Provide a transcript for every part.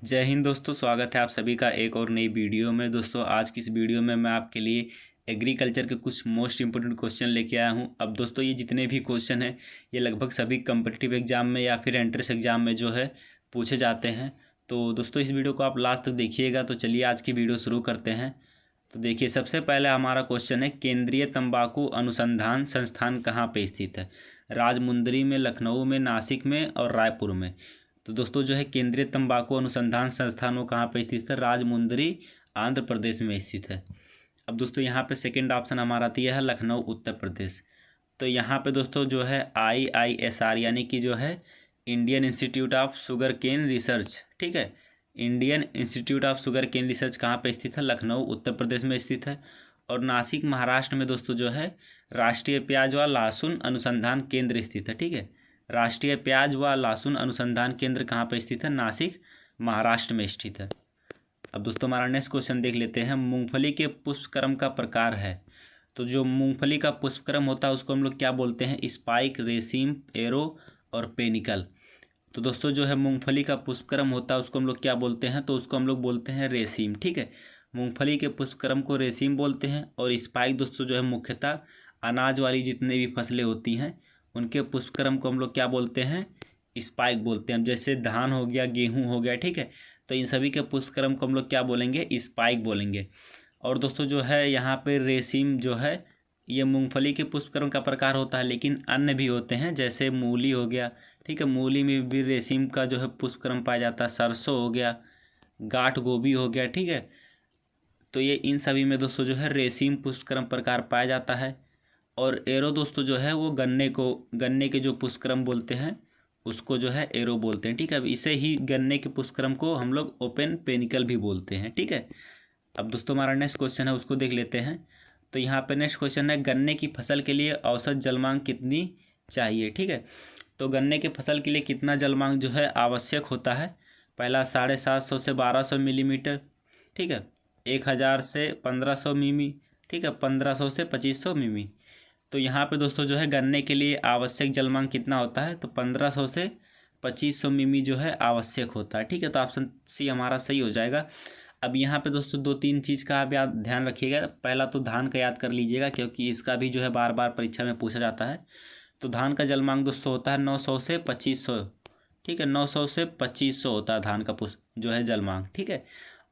जय हिंद दोस्तों, स्वागत है आप सभी का एक और नई वीडियो में। दोस्तों आज की इस वीडियो में मैं आपके लिए एग्रीकल्चर के कुछ मोस्ट इंपोर्टेंट क्वेश्चन लेके आया हूं। अब दोस्तों ये जितने भी क्वेश्चन हैं ये लगभग सभी कम्पिटिटिव एग्जाम में या फिर एंट्रेंस एग्जाम में जो है पूछे जाते हैं। तो दोस्तों इस वीडियो को आप लास्ट तक देखिएगा। तो चलिए आज की वीडियो शुरू करते हैं। तो देखिए, सबसे पहले हमारा क्वेश्चन है, केंद्रीय तंबाकू अनुसंधान संस्थान कहाँ पे स्थित है? राजमुंदरी में, लखनऊ में, नासिक में और रायपुर में। तो दोस्तों जो है केंद्रीय तंबाकू अनुसंधान संस्थान वो कहाँ पे स्थित है? राजमुंदरी, आंध्र प्रदेश में स्थित है। अब दोस्तों यहाँ पे सेकंड ऑप्शन हमारा दिया है लखनऊ, उत्तर प्रदेश। तो यहाँ पे दोस्तों जो है IISR यानी कि जो है Indian institute of sugar cane research, ठीक है, Indian institute of sugar cane research कहाँ पे स्थित है? लखनऊ, उत्तर प्रदेश में स्थित है। और नासिक, महाराष्ट्र में दोस्तों जो है राष्ट्रीय प्याज व लहसुन अनुसंधान केंद्र स्थित है, ठीक है। राष्ट्रीय प्याज व लहसुन अनुसंधान केंद्र कहाँ पर स्थित है? नासिक, महाराष्ट्र में स्थित है। अब दोस्तों हमारा नेक्स्ट क्वेश्चन देख लेते हैं, मूंगफली के पुष्पक्रम का प्रकार है। तो जो मूंगफली का पुष्पक्रम होता है उसको हम लोग क्या बोलते हैं? स्पाइक, रेसिम, एरो और पेनिकल। तो दोस्तों जो है मूंगफली का पुष्पक्रम होता है उसको हम लोग क्या बोलते हैं? तो उसको हम लोग बोलते हैं रेसिम, ठीक है। मूंगफली के पुष्पक्रम को रेसिम बोलते हैं। और स्पाइक दोस्तों जो है मुख्यतः अनाज वाली जितने भी फसलें होती हैं उनके पुष्पक्रम को हम लोग क्या बोलते हैं? स्पाइक बोलते हैं। जैसे धान हो गया, गेहूं हो गया, ठीक है, तो इन सभी के पुष्पक्रम को हम लोग क्या बोलेंगे? स्पाइक बोलेंगे। और दोस्तों जो है यहाँ पे रेसिम जो है ये मूंगफली के पुष्पक्रम का प्रकार होता है, लेकिन अन्य भी होते हैं जैसे मूली हो गया, ठीक है, मूली में भी रेसिम का जो है पुष्पक्रम पाया जाता है। सरसों हो गया, गांठ गोभी हो गया, ठीक है, तो ये इन सभी में दोस्तों जो है रेसिम पुष्पक्रम प्रकार पाया जाता है। और एरो दोस्तों जो है वो गन्ने के जो पुष्पक्रम बोलते हैं उसको जो है एरो बोलते हैं, ठीक है। अब इसे ही गन्ने के पुष्पक्रम को हम लोग ओपन पेनिकल भी बोलते हैं, ठीक है। अब दोस्तों हमारा नेक्स्ट क्वेश्चन है उसको देख लेते हैं। तो यहाँ पे नेक्स्ट क्वेश्चन है, गन्ने की फसल के लिए औसत जलमांग कितनी चाहिए? ठीक है, तो गन्ने के फसल के लिए कितना जलमांग जो है आवश्यक होता है? पहला 750 से 1200 मिलीमीटर, ठीक है, 1000 से 1500 मिमी, ठीक है, 1500 से 2500 मिमी। तो यहाँ पे दोस्तों जो है गन्ने के लिए आवश्यक जलमांग कितना होता है? तो 1500 से 2500 मिमी जो है आवश्यक होता है, ठीक है। तो ऑप्शन सी हमारा सही हो जाएगा। अब यहाँ पे दोस्तों दो तीन चीज़ का आप याद ध्यान रखिएगा। पहला तो धान का याद कर लीजिएगा क्योंकि इसका भी जो है बार बार परीक्षा में पूछा जाता है। तो धान का जलमांग दोस्तों होता है 900 से 2500, ठीक है, 900 से 2500 होता है धान का जो है जलमांग, ठीक है।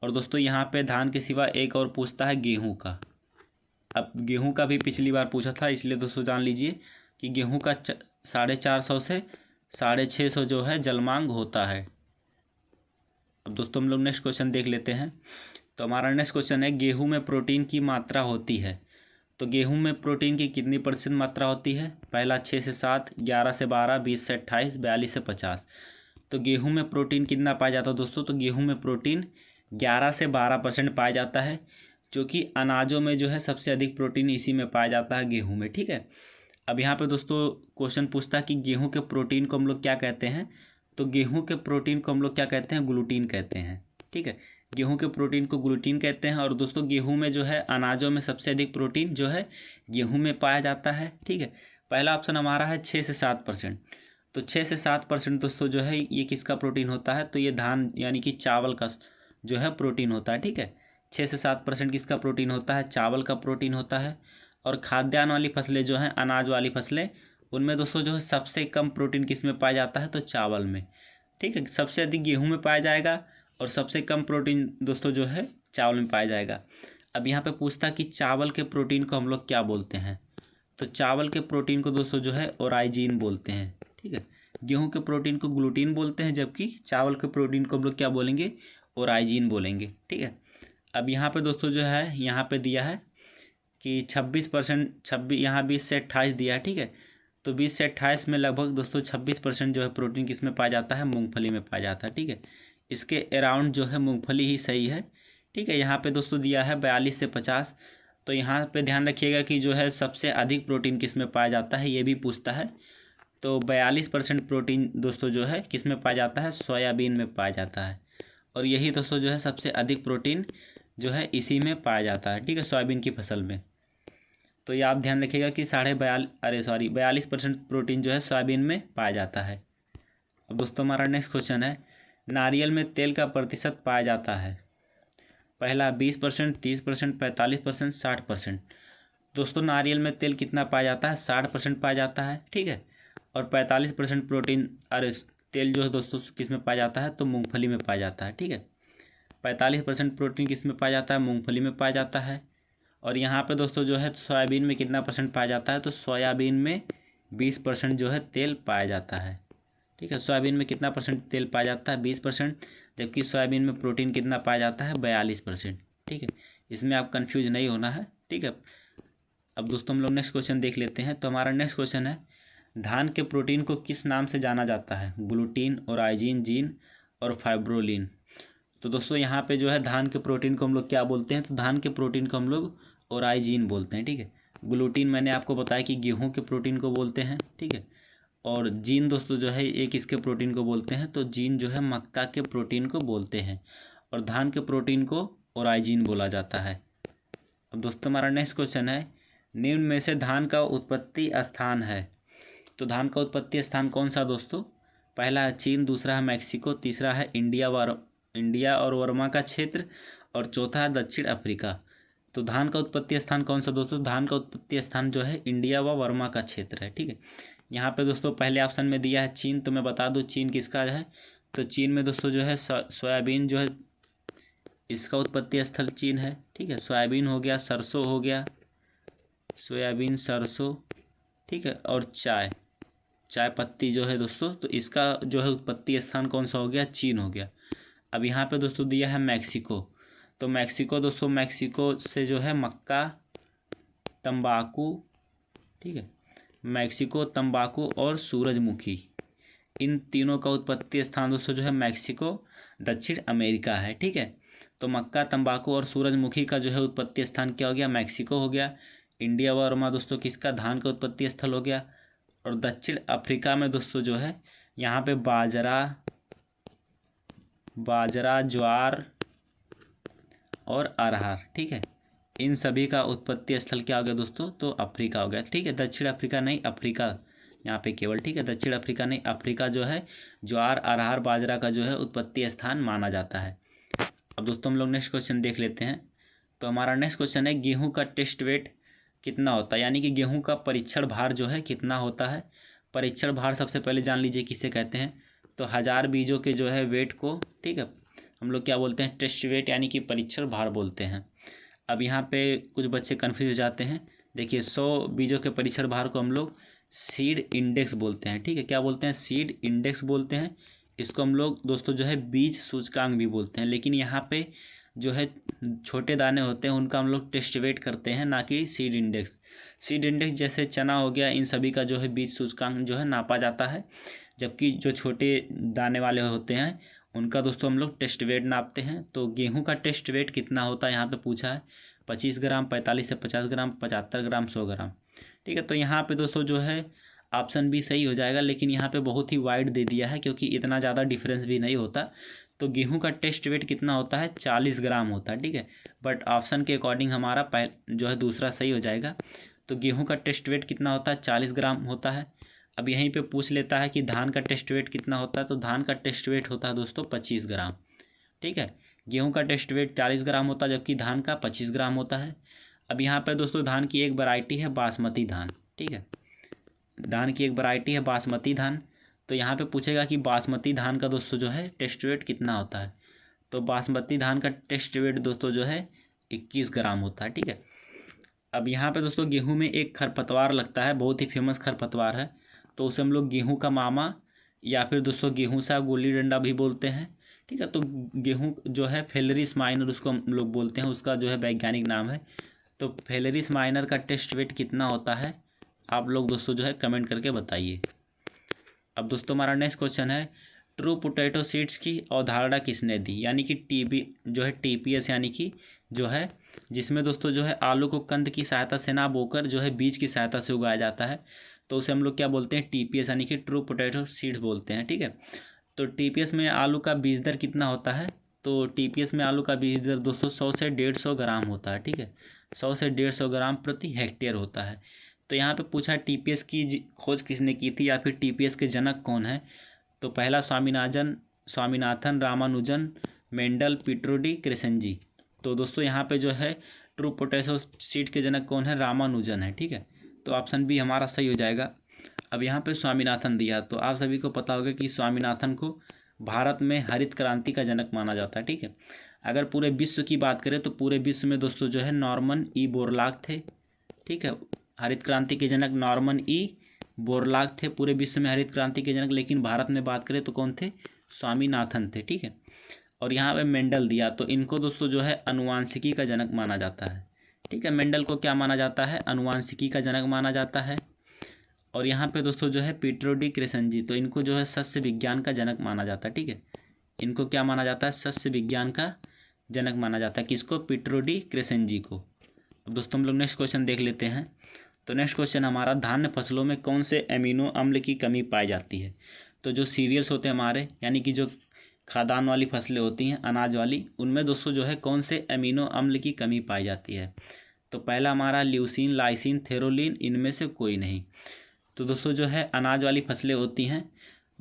और दोस्तों यहाँ पे धान के सिवा एक और पूछता है गेहूँ का। अब गेहूं का भी पिछली बार पूछा था, इसलिए दोस्तों जान लीजिए कि गेहूं का 450 से 650 जो है जलमांग होता है। अब दोस्तों हम लोग नेक्स्ट क्वेश्चन देख लेते हैं। तो हमारा नेक्स्ट क्वेश्चन है, गेहूं में प्रोटीन की मात्रा होती है। तो गेहूं में प्रोटीन की कितनी % मात्रा होती है? पहला 6 से 7, 11 से 12, 20 से 28, 42 से 50। तो गेहूं में प्रोटीन कितना पाया जाता है दोस्तों? तो गेहूं में प्रोटीन 11 से 12% पाया जाता है, जो कि अनाजों में जो है सबसे अधिक प्रोटीन इसी में पाया जाता है, गेहूं में, ठीक है। अब यहाँ पे दोस्तों क्वेश्चन पूछता है कि गेहूं के प्रोटीन को हम लोग क्या कहते हैं? तो गेहूं के प्रोटीन को हम लोग क्या कहते हैं? ग्लूटीन कहते हैं, ठीक है। गेहूं के प्रोटीन को ग्लूटीन कहते हैं। और दोस्तों गेहूं में जो है अनाजों में सबसे अधिक प्रोटीन जो है गेहूं में पाया जाता है, ठीक है। पहला ऑप्शन हमारा है 6 से 7%। तो 6 से 7% दोस्तों जो है ये किसका प्रोटीन होता है? तो ये धान यानी कि चावल का जो है प्रोटीन होता है, ठीक है। 6 से 7% किसका प्रोटीन होता है? चावल का प्रोटीन होता है। और खाद्यान्न वाली फसलें जो हैं, अनाज वाली फसलें, उनमें दोस्तों जो है सबसे कम प्रोटीन किस में पाया जाता है? तो चावल में, ठीक है। सबसे अधिक गेहूं में पाया जाएगा और सबसे कम प्रोटीन दोस्तों जो है चावल में पाया जाएगा। अब यहाँ पे पूछता कि चावल के प्रोटीन को हम लोग क्या बोलते हैं? तो चावल के प्रोटीन को दोस्तों जो है ओराइजीन बोलते हैं, ठीक है। गेहूँ के प्रोटीन को ग्लूटीन बोलते हैं, जबकि चावल के प्रोटीन को हम लोग क्या बोलेंगे? ओराइजीन बोलेंगे, ठीक है। अब यहाँ पे दोस्तों जो है यहाँ पे दिया है कि 26%, यहाँ 20 से 28 दिया है, ठीक है। तो 20 से 28 में लगभग दोस्तों 26% जो है प्रोटीन किस में पाया जाता है? मूंगफली में पाया जाता है, ठीक है। इसके अराउंड जो है मूंगफली ही सही है, ठीक है। यहाँ पे दोस्तों दिया है 42 से 50। तो यहाँ पे ध्यान रखिएगा कि जो है सबसे अधिक प्रोटीन किस में पाया जाता है, ये भी पूछता है। तो 42% प्रोटीन दोस्तों जो है किस में पाया जाता है? सोयाबीन में पाया जाता है। और यही दोस्तों जो है सबसे अधिक प्रोटीन जो है इसी में पाया जाता है, ठीक है, सोयाबीन की फसल में। तो ये आप ध्यान रखिएगा कि 42% प्रोटीन जो है सोयाबीन में पाया जाता है। अब दोस्तों हमारा नेक्स्ट क्वेश्चन है, नारियल में तेल का प्रतिशत पाया जाता है? पहला 20%, 30%, 45%, 60%। दोस्तों नारियल में तेल कितना पाया जाता है? 60% पाया जाता है, ठीक है। और 45% प्रोटीन अरे तेल जो है दोस्तों किस में पाया जाता है? तो मूंगफली में पाया जाता है, ठीक है। 45% प्रोटीन किस में पाया जाता है? मूंगफली में पाया जाता है। और यहाँ पे दोस्तों जो है सोयाबीन में कितना परसेंट पाया जाता है? तो सोयाबीन में 20% जो है तेल पाया जाता है, ठीक है। सोयाबीन में कितना परसेंट तेल पाया जाता है? 20%। जबकि सोयाबीन में प्रोटीन कितना पाया जाता है? 42%, ठीक है। इसमें आप कंफ्यूज नहीं होना है, ठीक है। अब दोस्तों हम लोग नेक्स्ट क्वेश्चन देख लेते हैं। तो हमारा नेक्स्ट क्वेश्चन है, धान के प्रोटीन को किस नाम से जाना जाता है? ग्लूटीन, ओराइजिन, जीन और फाइब्रोलिन। तो दोस्तों यहाँ पे जो है धान के प्रोटीन को हम लोग क्या बोलते हैं? तो धान के प्रोटीन को हम लोग ओराइजिन बोलते हैं, ठीक है। ग्लूटीन मैंने आपको बताया कि गेहूं के प्रोटीन को बोलते हैं, ठीक है। और जीन दोस्तों जो है एक इसके प्रोटीन को बोलते हैं, तो जीन जो है मक्का के प्रोटीन को बोलते हैं। और धान के प्रोटीन को ओराइजिन बोला जाता है। अब दोस्तों हमारा नेक्स्ट क्वेश्चन है, निम्न में से धान का उत्पत्ति स्थान है? तो धान का उत्पत्ति स्थान कौन सा दोस्तों? पहला है चीन, दूसरा है मैक्सिको, तीसरा है इंडिया और वर्मा का क्षेत्र, और चौथा है दक्षिण अफ्रीका। तो धान का उत्पत्ति स्थान कौन सा दोस्तों? धान का उत्पत्ति स्थान जो है इंडिया व वर्मा का क्षेत्र है, ठीक है। यहाँ पे दोस्तों पहले ऑप्शन में दिया है चीन, तो मैं बता दूँ चीन किसका है। तो चीन में दोस्तों जो है सोयाबीन जो है इसका उत्पत्ति स्थल चीन है, ठीक है। सोयाबीन हो गया, सरसों हो गया, सोयाबीन, सरसों, ठीक है। और चाय पत्ती जो है दोस्तों, तो इसका जो है उत्पत्ति स्थान कौन सा हो गया? चीन हो गया। अब यहाँ पे दोस्तों दिया है मैक्सिको। तो मैक्सिको दोस्तों, मैक्सिको से जो है मक्का, तंबाकू, ठीक है। मैक्सिको, तंबाकू और सूरजमुखी, इन तीनों का उत्पत्ति स्थान दोस्तों जो है मैक्सिको, दक्षिण अमेरिका है, ठीक है। तो मक्का, तंबाकू और सूरजमुखी का जो है उत्पत्ति स्थान क्या हो गया? मैक्सिको हो गया। इंडिया वर्मा दोस्तों किसका? धान का उत्पत्ति स्थल हो गया। और दक्षिण अफ्रीका में दोस्तों जो है यहाँ पे बाजरा, ज्वार और अरहर, ठीक है। इन सभी का उत्पत्ति स्थल क्या हो गया दोस्तों? तो अफ्रीका हो गया, ठीक है। दक्षिण अफ्रीका नहीं, अफ्रीका यहाँ पे केवल, ठीक है। दक्षिण अफ्रीका नहीं, अफ्रीका जो है ज्वार, अरहर, बाजरा का जो है उत्पत्ति स्थान माना जाता है। अब दोस्तों हम लोग नेक्स्ट क्वेश्चन देख लेते हैं। तो हमारा नेक्स्ट क्वेश्चन है, गेहूँ का टेस्ट वेट कितना होता है? यानी कि गेहूँ का परीक्षण भार जो है कितना होता है? परीक्षण भार सबसे पहले जान लीजिए किसे कहते हैं। तो 1000 बीजों के जो है वेट को, ठीक है, हम लोग क्या बोलते हैं? टेस्ट वेट यानी कि परीक्षण भार बोलते हैं। अब यहाँ पे कुछ बच्चे कन्फ्यूज हो जाते हैं। देखिए 100 बीजों के परीक्षण भार को हम लोग सीड इंडेक्स बोलते हैं, ठीक है। क्या बोलते हैं? सीड इंडेक्स बोलते हैं। इसको हम लोग दोस्तों जो है बीज सूचकांक भी बोलते हैं। लेकिन यहाँ पे जो है छोटे दाने होते हैं उनका हम लोग टेस्ट वेट करते हैं, ना कि सीड इंडेक्स। सीड इंडेक्स जैसे चना हो गया, इन सभी का जो है बीज सूचकांक जो है नापा जाता है। जबकि जो छोटे दाने वाले होते हैं उनका दोस्तों हम लोग टेस्ट वेट नापते हैं। तो गेहूं का टेस्ट वेट कितना होता है यहाँ पे पूछा है? 25 ग्राम, 45 से 50 ग्राम, 75 ग्राम, 100 ग्राम, ठीक है। तो यहाँ पे दोस्तों जो है ऑप्शन भी सही हो जाएगा, लेकिन यहाँ पे बहुत ही वाइड दे दिया है क्योंकि इतना ज़्यादा डिफरेंस भी नहीं होता। तो गेहूं का टेस्ट वेट कितना होता है? 40 ग्राम होता है, ठीक है। बट ऑप्शन के अकॉर्डिंग हमारा जो है दूसरा सही हो जाएगा। तो गेहूं का टेस्ट वेट कितना होता है? 40 ग्राम होता है। अब यहीं पे पूछ लेता है कि धान का टेस्ट वेट कितना होता है? तो धान का टेस्ट वेट होता है दोस्तों 25 ग्राम, ठीक है। गेहूं का टेस्ट वेट 40 ग्राम होता है, जबकि धान का 25 ग्राम होता है। अब यहाँ पे दोस्तों धान की एक वैरायटी है बासमती धान, ठीक है। धान की एक वैरायटी है बासमती धान। तो यहाँ पे पूछेगा कि बासमती धान का दोस्तों जो है टेस्ट वेट कितना होता है? तो बासमती धान का टेस्ट वेट दोस्तों जो है 21 ग्राम होता है, ठीक है। अब यहाँ पे दोस्तों गेहूं में एक खरपतवार लगता है, बहुत ही फेमस खरपतवार है। तो उसे हम लोग गेहूं का मामा या फिर दोस्तों गेहूं सा गुल्ली डंडा भी बोलते हैं, ठीक है। तो गेहूं जो है फेलरिस माइनर उसको हम लोग बोलते हैं, उसका जो है वैज्ञानिक नाम है। तो फेलरिस माइनर का टेस्ट वेट कितना होता है? आप लोग दोस्तों जो है कमेंट करके बताइए। अब दोस्तों हमारा नेक्स्ट क्वेश्चन है, ट्रू पोटैटो सीड्स की अवधारणा किसने दी? यानी कि टीपीएस यानी कि जो है जिसमें दोस्तों जो है आलू को कंद की सहायता से ना बोकर जो है बीज की सहायता से उगाया जाता है, तो उसे हम लोग क्या बोलते हैं? टीपीएस यानी कि ट्रू पोटैटो सीड्स बोलते हैं, ठीक है। तो टीपीएस में आलू का बीज दर कितना होता है? तो टीपीएस में आलू का बीज दर दोस्तों 100 से 150 ग्राम होता है, ठीक है। 100 से 150 ग्राम प्रति हेक्टेयर होता है। तो यहाँ पे पूछा टीपीएस की खोज किसने की थी या फिर टीपीएस के जनक कौन है? तो पहला स्वामीनाथन, रामानुजन, मेंडल, पिट्रो डी क्रेसेंजी। तो दोस्तों यहाँ पे जो है ट्रू पोटैशो सीड के जनक कौन है? रामानुजन है। ठीक है, तो ऑप्शन बी हमारा सही हो जाएगा। अब यहाँ पे स्वामीनाथन दिया, तो आप सभी को पता होगा कि स्वामीनाथन को भारत में हरित क्रांति का जनक माना जाता है। ठीक है, अगर पूरे विश्व की बात करें तो पूरे विश्व में दोस्तों जो है नॉर्मन ई बोरलॉग थे। ठीक है, हरित क्रांति के जनक नॉर्मन ई बोरलॉग थे पूरे विश्व में हरित क्रांति के जनक, लेकिन भारत में बात करें तो कौन थे? स्वामीनाथन थे। ठीक है, और यहाँ पे मेंडल दिया, तो इनको दोस्तों जो है अनुवांशिकी का जनक माना जाता है। ठीक है, मेंडल को क्या माना जाता है? अनुवांशिकी का जनक माना जाता है। और यहाँ पे दोस्तों जो है पिट्रो डी क्रेसेंजी, तो इनको जो है सस्य विज्ञान का जनक माना जाता है। ठीक है, इनको क्या माना जाता है? सस्य विज्ञान का जनक माना जाता है। किसको? पिट्रो डी क्रेसेंजी को। अब दोस्तों हम लोग नेक्स्ट क्वेश्चन देख लेते हैं। तो नेक्स्ट क्वेश्चन हमारा, धान्य फसलों में कौन से एमिनो अम्ल की कमी पाई जाती है? तो जो सीरियल्स होते हैं हमारे, यानी कि जो खाद्यान्न वाली फसलें होती हैं, अनाज वाली, उनमें दोस्तों जो है कौन से एमिनो अम्ल की कमी पाई जाती है? तो पहला हमारा ल्यूसीन, लाइसिन, थेरोलिन, इनमें से कोई नहीं। तो दोस्तों जो है अनाज वाली फसलें होती हैं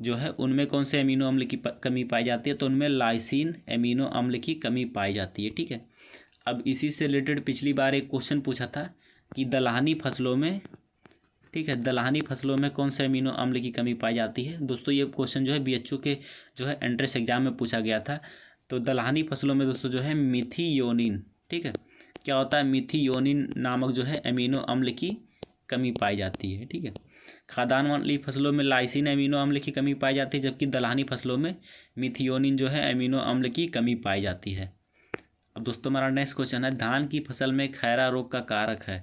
जो है, उनमें कौन से एमिनो अम्ल की कमी पाई जाती है? तो उनमें लाइसिन एमिनो अम्ल की कमी पाई जाती है। ठीक है, अब इसी से रिलेटेड पिछली बार एक क्वेश्चन पूछा था कि दलहनी फसलों में, ठीक है, दलहनी फसलों में कौन से एमिनो अम्ल की कमी पाई जाती है? दोस्तों ये क्वेश्चन जो है बीएचयू के जो है एंट्रेंस एग्जाम में पूछा गया था। तो दलहनी फसलों में दोस्तों जो है मिथियोनिन, ठीक है, क्या होता है? मिथियोनिन नामक जो है एमिनो अम्ल की कमी पाई जाती है। ठीक है, खाद्यान्न वाली फसलों में लाइसिन एमिनो अम्ल की कमी पाई जाती है, जबकि दलहनी फसलों में मिथियोनिन जो है एमिनो अम्ल की कमी पाई जाती है। अब दोस्तों हमारा नेक्स्ट क्वेश्चन है, धान की फसल में खैरा रोग का कारक है।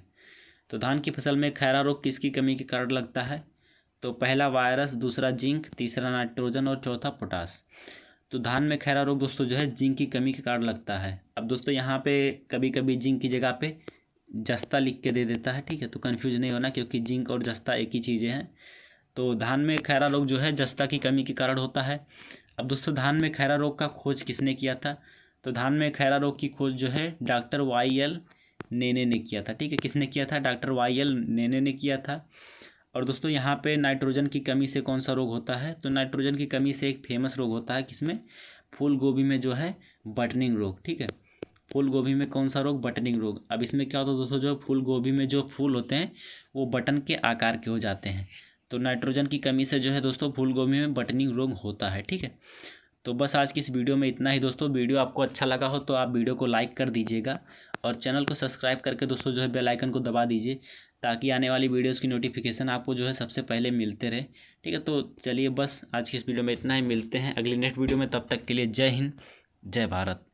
तो धान की फसल में खैरा रोग किसकी कमी के कारण लगता है? तो पहला वायरस, दूसरा जिंक, तीसरा नाइट्रोजन और चौथा पोटास। तो धान में खैरा रोग दोस्तों जो है जिंक की कमी के कारण लगता है। अब दोस्तों यहाँ पे कभी कभी जिंक की जगह पे जस्ता लिख के दे देता है। ठीक है, तो कन्फ्यूज नहीं होना, क्योंकि जिंक और जस्ता एक ही चीज़ें हैं। तो धान में खैरा रोग जो है जस्ता की कमी के कारण होता है। अब दोस्तों धान में खैरा रोग का खोज किसने किया था? तो धान में खैरा रोग की खोज जो है डॉक्टर वाई.एल. नेने ने किया था। ठीक है, किसने किया था? डॉक्टर वाई.एल. नेने ने किया था। और दोस्तों यहाँ पे नाइट्रोजन की कमी से कौन सा रोग होता है? तो नाइट्रोजन की कमी से एक फेमस रोग होता है, किसमें? फूल गोभी में जो है बटनिंग रोग। ठीक है, फूल गोभी में कौन सा रोग? बटनिंग रोग। अब इसमें क्या होता है दोस्तों, जो फूल गोभी में जो फूल होते हैं वो बटन के आकार के हो जाते हैं। तो नाइट्रोजन की कमी से जो है दोस्तों फूल गोभी में बटनिंग रोग होता है। ठीक है, तो बस आज की इस वीडियो में इतना ही दोस्तों। वीडियो आपको अच्छा लगा हो तो आप वीडियो को लाइक कर दीजिएगा और चैनल को सब्सक्राइब करके दोस्तों जो है बेल आइकन को दबा दीजिए, ताकि आने वाली वीडियोस की नोटिफिकेशन आपको जो है सबसे पहले मिलते रहे। ठीक है, तो चलिए बस आज की इस वीडियो में इतना ही। मिलते हैं अगली नेक्स्ट वीडियो में, तब तक के लिए जय हिंद, जय भारत।